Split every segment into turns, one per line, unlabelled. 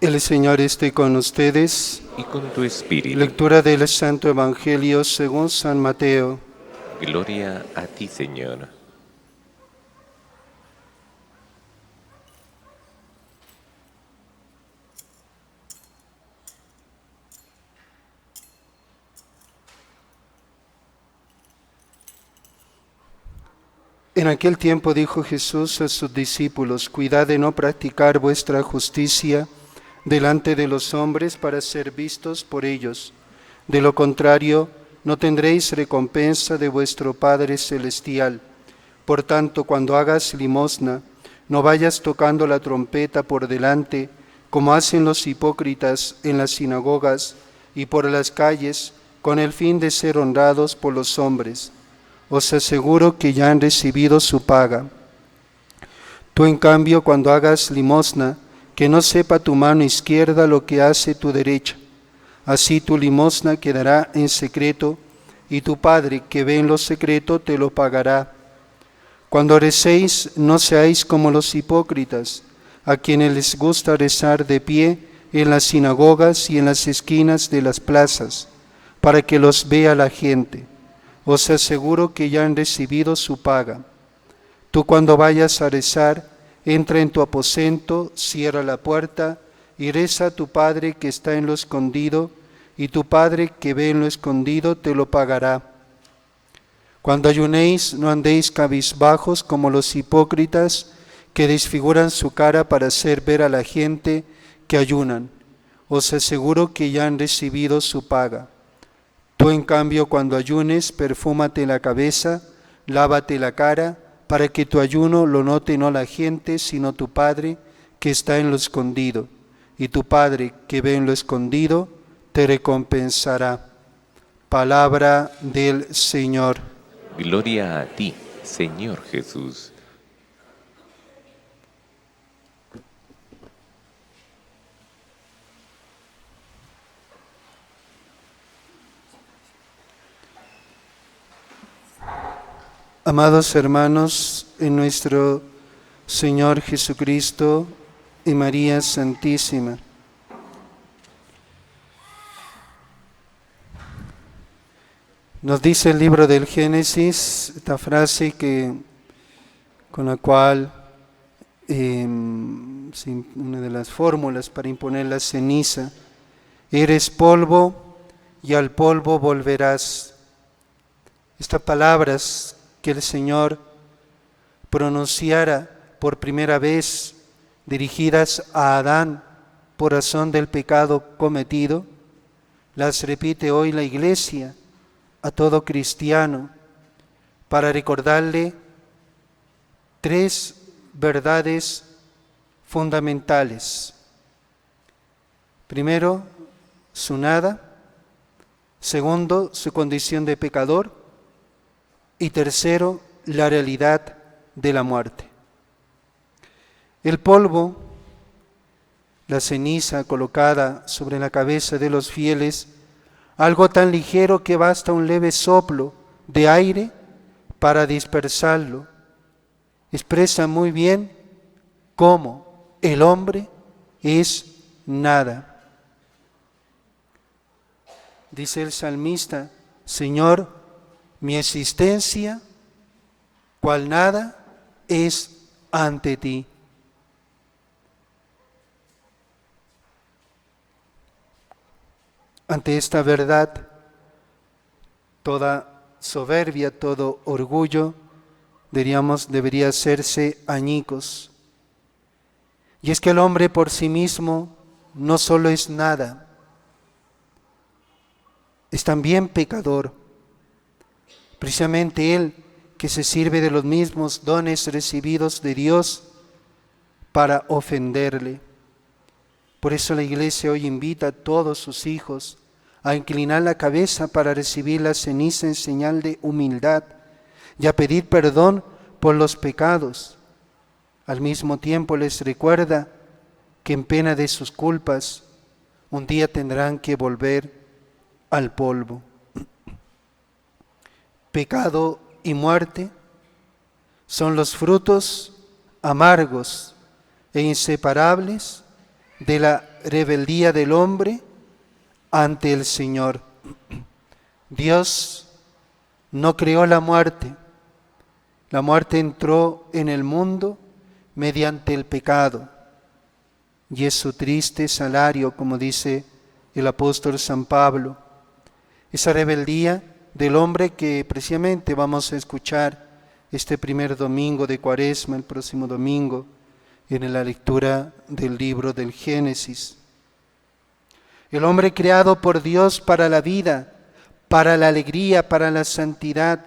El Señor esté con ustedes.
Y con tu espíritu.
Lectura del Santo Evangelio según San Mateo.
Gloria a ti, Señor.
En aquel tiempo dijo Jesús a sus discípulos: Cuidad de no practicar vuestra justicia delante de los hombres para ser vistos por ellos. De lo contrario, no tendréis recompensa de vuestro Padre Celestial. Por tanto, cuando hagas limosna, no vayas tocando la trompeta por delante, como hacen los hipócritas en las sinagogas y por las calles, con el fin de ser honrados por los hombres. Os aseguro que ya han recibido su paga. Tú, en cambio, cuando hagas limosna, que no sepa tu mano izquierda lo que hace tu derecha. Así tu limosna quedará en secreto, y tu Padre que ve en lo secreto te lo pagará. Cuando recéis, no seáis como los hipócritas, a quienes les gusta rezar de pie en las sinagogas y en las esquinas de las plazas, para que los vea la gente. Os aseguro que ya han recibido su paga. Tú, cuando vayas a rezar, entra en tu aposento, cierra la puerta y reza a tu Padre que está en lo escondido, y tu Padre que ve en lo escondido te lo pagará. Cuando ayunéis, no andéis cabizbajos como los hipócritas que desfiguran su cara para hacer ver a la gente que ayunan. Os aseguro que ya han recibido su paga. Tú, en cambio, cuando ayunes, perfúmate la cabeza, lávate la cara, para que tu ayuno lo note no la gente, sino tu Padre que está en lo escondido. Y tu Padre que ve en lo escondido te recompensará. Palabra del Señor.
Gloria a ti, Señor Jesús.
Amados hermanos, en nuestro Señor Jesucristo y María Santísima, nos dice el libro del Génesis esta frase con la cual una de las fórmulas para imponer la ceniza: eres polvo y al polvo volverás. Estas palabras que el Señor pronunciara por primera vez dirigidas a Adán por razón del pecado cometido, las repite hoy la Iglesia a todo cristiano para recordarle tres verdades fundamentales. Primero, su nada. Segundo, su condición de pecador. Y tercero, la realidad de la muerte. El polvo, la ceniza colocada sobre la cabeza de los fieles, algo tan ligero que basta un leve soplo de aire para dispersarlo, expresa muy bien cómo el hombre es nada. Dice el salmista: Señor, mi existencia, cual nada, es ante ti. Ante esta verdad, toda soberbia, todo orgullo, debería hacerse añicos. Y es que el hombre por sí mismo no solo es nada, es también pecador. Precisamente Él, que se sirve de los mismos dones recibidos de Dios para ofenderle. Por eso la Iglesia hoy invita a todos sus hijos a inclinar la cabeza para recibir la ceniza en señal de humildad y a pedir perdón por los pecados. Al mismo tiempo les recuerda que en pena de sus culpas un día tendrán que volver al polvo. Pecado y muerte son los frutos amargos e inseparables de la rebeldía del hombre ante el Señor. Dios no creó la muerte. La muerte entró en el mundo mediante el pecado y es su triste salario, como dice el apóstol San Pablo. Esa rebeldía del hombre que precisamente vamos a escuchar este primer domingo de Cuaresma, el próximo domingo, en la lectura del libro del Génesis. El hombre creado por Dios para la vida, para la alegría, para la santidad,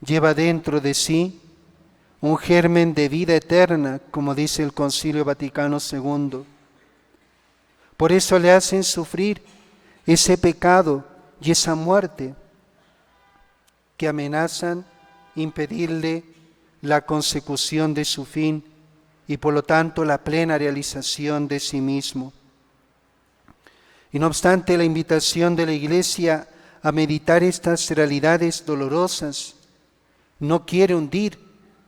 lleva dentro de sí un germen de vida eterna, como dice el Concilio Vaticano II. Por eso le hacen sufrir ese pecado y esa muerte que amenazan impedirle la consecución de su fin y por lo tanto la plena realización de sí mismo. Y no obstante, la invitación de la Iglesia a meditar estas realidades dolorosas no quiere hundir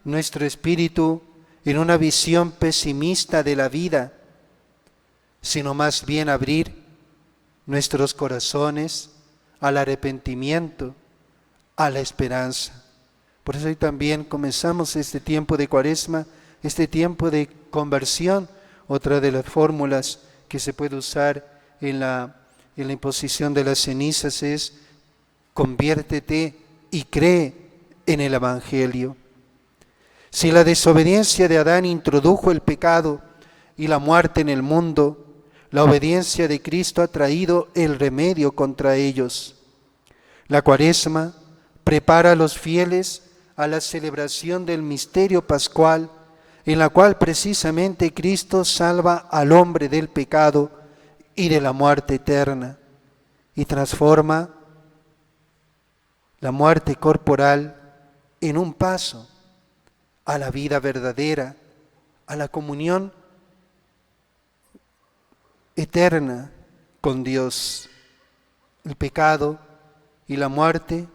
nuestro espíritu en una visión pesimista de la vida, sino más bien abrir nuestros corazones al arrepentimiento, a la esperanza. Por eso hoy también comenzamos este tiempo de Cuaresma, este tiempo de conversión, otra de las fórmulas que se puede usar en la imposición de las cenizas es: conviértete y cree en el Evangelio. Si la desobediencia de Adán introdujo el pecado y la muerte en el mundo, la obediencia de Cristo ha traído el remedio contra ellos. La Cuaresma prepara a los fieles a la celebración del misterio pascual, en la cual precisamente Cristo salva al hombre del pecado y de la muerte eterna, y transforma la muerte corporal en un paso a la vida verdadera, a la comunión eterna con Dios. El pecado y la muerte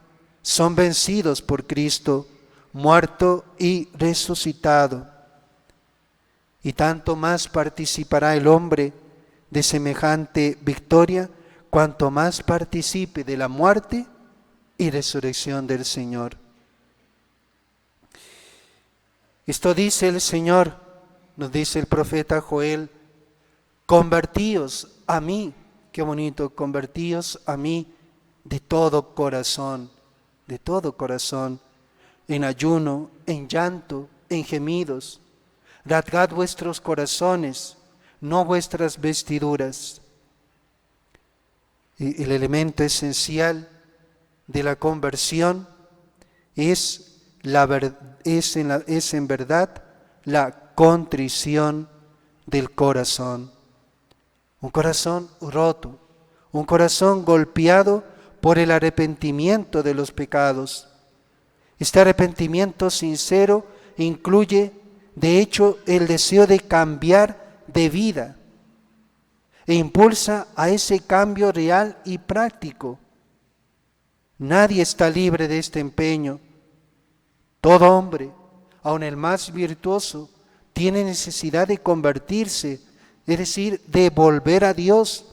son vencidos por Cristo, muerto y resucitado. Y tanto más participará el hombre de semejante victoria, cuanto más participe de la muerte y resurrección del Señor. Esto dice el Señor, nos dice el profeta Joel: convertíos a mí, qué bonito, convertíos a mí de todo corazón, en ayuno, en llanto, en gemidos. Rasgad vuestros corazones, no vuestras vestiduras. Y el elemento esencial de la conversión es en verdad la contrición del corazón. Un corazón roto, un corazón golpeado por el arrepentimiento de los pecados. Este arrepentimiento sincero incluye, de hecho, el deseo de cambiar de vida e impulsa a ese cambio real y práctico. Nadie está libre de este empeño. Todo hombre, aun el más virtuoso, tiene necesidad de convertirse, es decir, de volver a Dios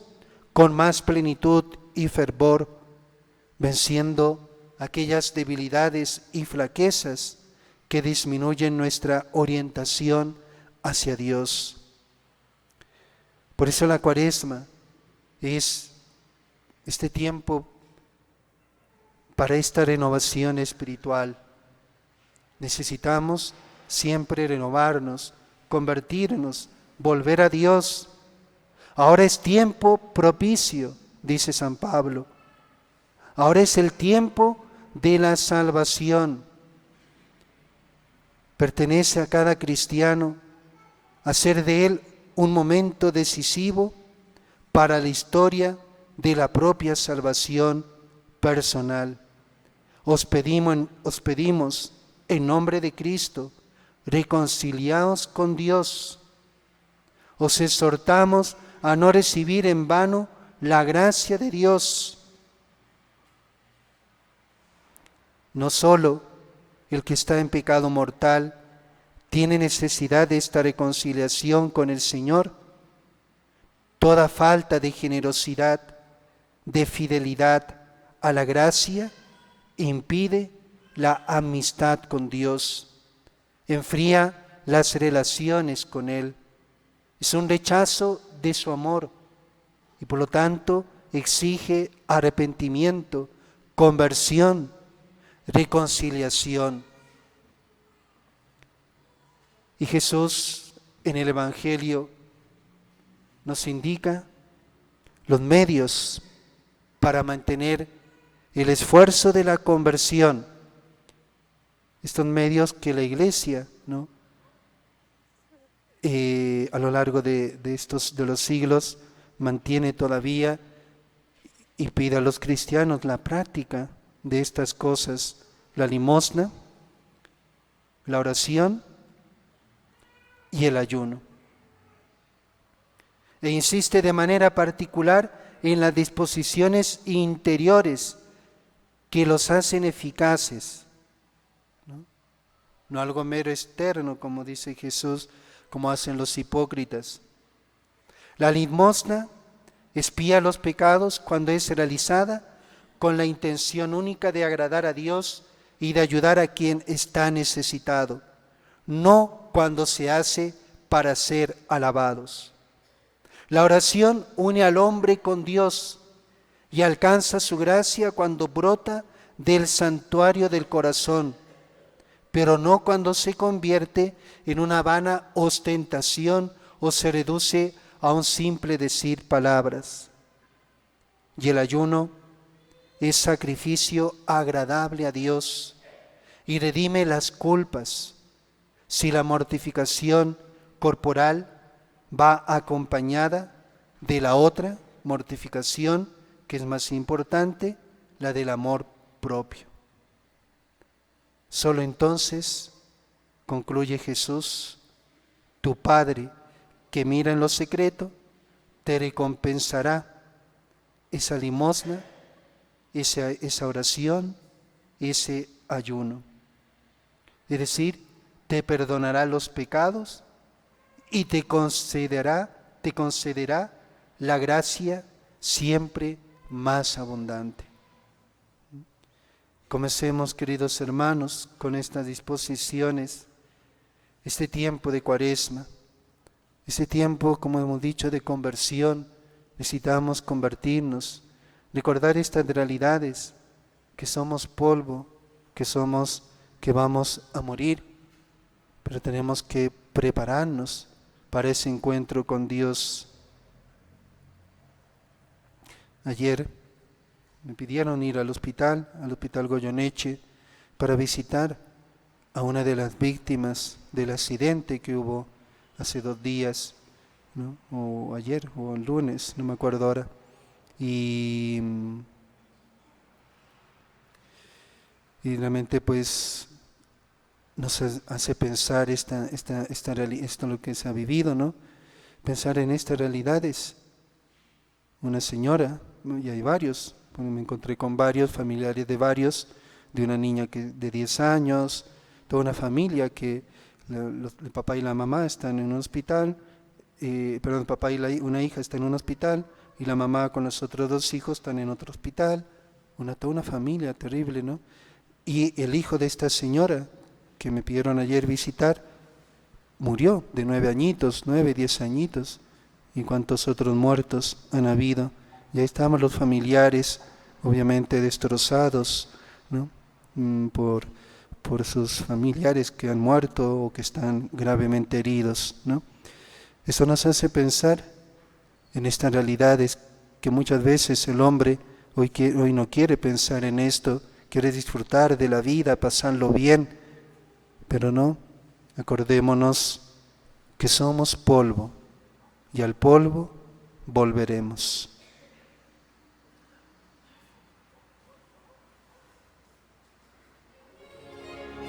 con más plenitud y fervor, venciendo aquellas debilidades y flaquezas que disminuyen nuestra orientación hacia Dios. Por eso la Cuaresma es este tiempo para esta renovación espiritual. Necesitamos siempre renovarnos, convertirnos, volver a Dios. Ahora es tiempo propicio, dice San Pablo. Ahora es el tiempo de la salvación. Pertenece a cada cristiano hacer de él un momento decisivo para la historia de la propia salvación personal. Os pedimos en nombre de Cristo, reconciliaos con Dios. Os exhortamos a no recibir en vano la gracia de Dios. No solo el que está en pecado mortal tiene necesidad de esta reconciliación con el Señor, Toda falta de generosidad, de fidelidad a la gracia, impide la amistad con Dios, enfría las relaciones con Él. Es un rechazo de su amor y por lo tanto exige arrepentimiento, conversión, reconciliación. Y Jesús en el Evangelio nos indica los medios para mantener el esfuerzo de la conversión. Estos medios que la Iglesia, ¿no? A lo largo de los siglos mantiene todavía y pide a los cristianos la práctica de estas cosas: la limosna, la oración y el ayuno. E insiste de manera particular en las disposiciones interiores que los hacen eficaces, no algo mero externo, como dice Jesús, como hacen los hipócritas. La limosna expía los pecados cuando es realizada con la intención única de agradar a Dios y de ayudar a quien está necesitado, no cuando se hace para ser alabados. La oración une al hombre con Dios y alcanza su gracia cuando brota del santuario del corazón, pero no cuando se convierte en una vana ostentación o se reduce a un simple decir palabras. Y el ayuno es sacrificio agradable a Dios y redime las culpas si la mortificación corporal va acompañada de la otra mortificación, que es más importante, la del amor propio. Solo entonces, concluye Jesús, tu Padre que mira en lo secreto, te recompensará esa limosna, esa oración, ese ayuno. Es decir, te perdonará los pecados y te concederá la gracia siempre más abundante. Comencemos, queridos hermanos, con estas disposiciones, este tiempo de Cuaresma, este tiempo, como hemos dicho, de conversión. Necesitamos convertirnos, recordar estas realidades, que somos polvo, que vamos a morir, pero tenemos que prepararnos para ese encuentro con Dios. Ayer me pidieron ir al hospital Goyeneche, para visitar a una de las víctimas del accidente que hubo hace 2 días, ¿no? O ayer, o el lunes, no me acuerdo ahora. Y realmente pues nos hace pensar esto lo que se ha vivido, ¿no? Pensar en estas realidades. Una señora, y hay varios, me encontré con varios familiares de una niña de 10 años, toda una familia que el papá y la mamá están en un hospital, el papá y una hija están en un hospital y la mamá con los otros 2 hijos están en otro hospital, toda una familia terrible, ¿no? Y el hijo de esta señora que me pidieron ayer visitar murió de 9, 10 añitos, y cuántos otros muertos han habido. Y ahí estamos los familiares, obviamente destrozados, ¿no? por sus familiares que han muerto o que están gravemente heridos, ¿no? Eso nos hace pensar en estas realidades que muchas veces el hombre hoy no quiere pensar en esto, quiere disfrutar de la vida, pasarlo bien, pero no, acordémonos que somos polvo y al polvo volveremos.